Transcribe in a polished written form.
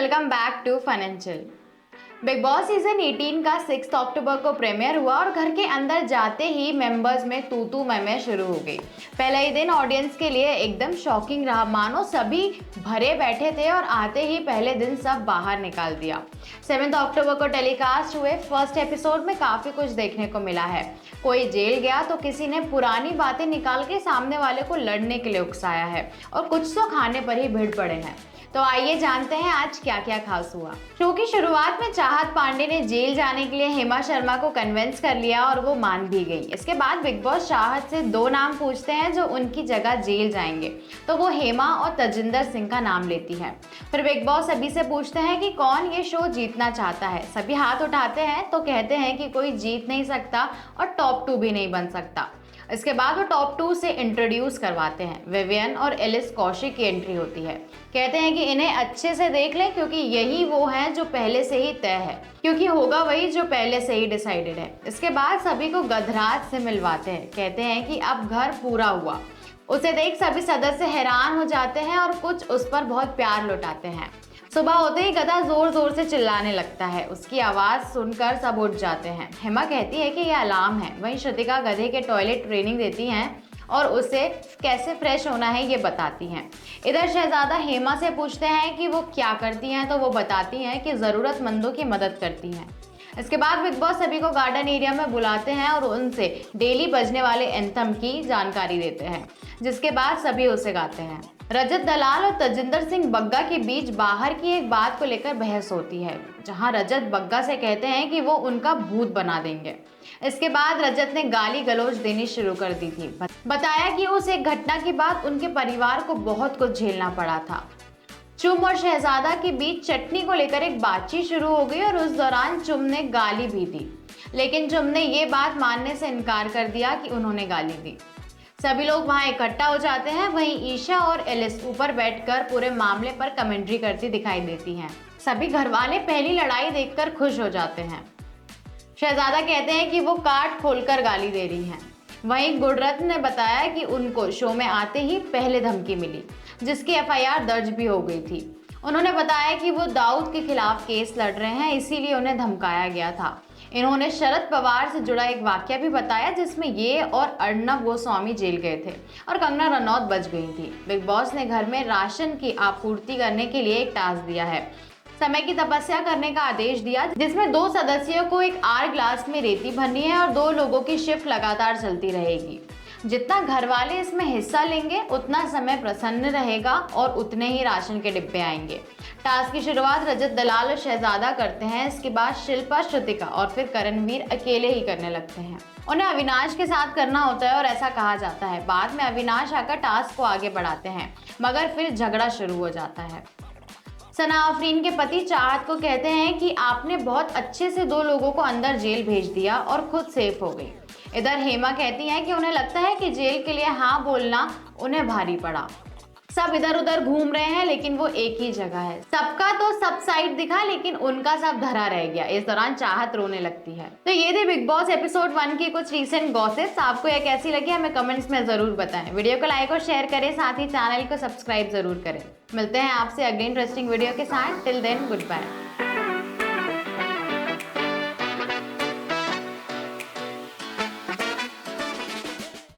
Welcome back to financial. Big boss season 18 का 6 अक्टूबर को premiere हुआ और घर के अंदर जाते ही मेंबर्स में तू तू मैं शुरू हो गई। पहला ही दिन ऑडियंस के लिए एकदम शॉकिंग रहा, मानो सभी भरे बैठे थे और आते ही पहले दिन सब बाहर निकाल दिया। 7 अक्टूबर को टेलीकास्ट हुए फर्स्ट एपिसोड में काफी कुछ देखने को मिला है। कोई जेल गया तो किसी ने पुरानी बातें निकाल के सामने वाले को लड़ने के लिए उकसाया है और कुछ तो खाने पर ही भिड़ पड़े हैं। तो आइए जानते हैं आज क्या क्या खास हुआ। शो की शुरुआत में चाहत पांडे ने जेल जाने के लिए हेमा शर्मा को कन्विंस कर लिया और वो मान भी गई। इसके बाद बिग बॉस चाहत से 2 नाम पूछते हैं जो उनकी जगह जेल जाएंगे, तो वो हेमा और तजिंदर सिंह का नाम लेती है। फिर बिग बॉस सभी से पूछते हैं कि कौन ये शो जीतना चाहता है। सभी हाथ उठाते हैं तो कहते हैं कि कोई जीत नहीं सकता और टॉप 2 भी नहीं बन सकता। इसके बाद वो टॉप 2 से इंट्रोड्यूस करवाते हैं। विवियन और एलिस कौशिक की एंट्री होती है। कहते हैं कि इन्हें अच्छे से देख लें क्योंकि यही वो हैं जो पहले से ही तय है, क्योंकि होगा वही जो पहले से ही डिसाइडेड है। इसके बाद सभी को गधराज से मिलवाते हैं। कहते हैं कि अब घर पूरा हुआ। उसे देख सभी सदस्य हैरान हो जाते हैं और कुछ उस पर बहुत प्यार लुटाते हैं। सुबह होते ही गधा जोर जोर से चिल्लाने लगता है। उसकी आवाज सुनकर सब उठ जाते हैं। हेमा कहती है कि यह अलार्म है। वहीं श्रुतिका गधे के टॉयलेट ट्रेनिंग देती हैं और उसे कैसे फ्रेश होना है ये बताती हैं। इधर शहजादा हेमा से पूछते हैं कि वो क्या करती हैं, तो वो बताती हैं कि ज़रूरतमंदों की मदद करती हैं। इसके बाद बिग बॉस सभी को गार्डन एरिया में बुलाते हैं और उनसे डेली बजने वाले एंथम की जानकारी देते हैं, जिसके बाद सभी उसे गाते हैं। रजत दलाल और तजिंदर सिंह बग्गा के बीच बाहर की एक बात को लेकर बहस होती है, जहां रजत बग्गा से कहते हैं कि वो उनका भूत बना देंगे। इसके बाद रजत ने गाली गलौज देनी शुरू कर दी थी। बताया कि उस एक घटना के बाद उनके परिवार को बहुत कुछ झेलना पड़ा था। चुम और शहजादा के बीच चटनी को लेकर एक बातचीत शुरू हो गई और उस दौरान चुम ने गाली भी दी, लेकिन चुम ने ये बात मानने से इनकार कर दिया कि उन्होंने गाली दी। सभी लोग वहां इकट्ठा हो जाते हैं। वहीं ईशा और एलिस ऊपर बैठकर पूरे मामले पर कमेंट्री करती दिखाई देती हैं। सभी घरवाले पहली लड़ाई देखकर खुश हो जाते हैं। शहजादा कहते हैं कि वो कार्ड खोलकर गाली दे रही हैं। वहीं गुणरत्न ने बताया कि उनको शो में आते ही पहले धमकी मिली, जिसकी एफआईआर दर्ज भी हो गई थी। उन्होंने बताया कि वो दाऊद के खिलाफ केस लड़ रहे हैं, इसीलिए उन्हें धमकाया गया था। इन्होंने शरद पवार से जुड़ा एक वाक्य भी बताया, जिसमें ये और अर्नब गोस्वामी जेल गए थे और कंगना रनौत बच गई थी। बिग बॉस ने घर में राशन की आपूर्ति करने के लिए एक टास्क दिया है। समय की तपस्या करने का आदेश दिया, जिसमें 2 सदस्यों को एक आर ग्लास में रेती भरनी है और 2 लोगों की शिफ्ट लगातार चलती रहेगी। जितना घर वाले इसमें हिस्सा लेंगे उतना समय प्रसन्न रहेगा और उतने ही राशन के डिब्बे आएंगे। टास्क की शुरुआत रजत दलाल और शहजादा करते हैं। इसके बाद शिल्पा, श्रुतिका और फिर करणवीर अकेले ही करने लगते हैं। उन्हें अविनाश के साथ करना होता है और ऐसा कहा जाता है। बाद में अविनाश आकर टास्क को आगे बढ़ाते हैं, मगर फिर झगड़ा शुरू हो जाता है। सना आफरीन के पति चाहत को कहते हैं कि आपने बहुत अच्छे से 2 लोगों को अंदर जेल भेज दिया और खुद सेफ हो गई। इधर हेमा कहती हैं कि उन्हें लगता है कि जेल के लिए हाँ बोलना उन्हें भारी पड़ा। सब इधर उधर घूम रहे हैं लेकिन वो एक ही जगह है। सबका तो सब साइड दिखा लेकिन उनका सब धरा रह गया। इस दौरान चाहत रोने लगती है। तो ये थे बिग बॉस एपिसोड 1 की कुछ रीसेंट गॉसिप्स। आपको यह कैसी लगी हमें कमेंट्स में जरूर बताएं। वीडियो को लाइक और शेयर करें, साथ ही चैनल को सब्सक्राइब जरूर करें। मिलते हैं आपसे अगले इंटरेस्टिंग वीडियो के साथ। Till then good bye.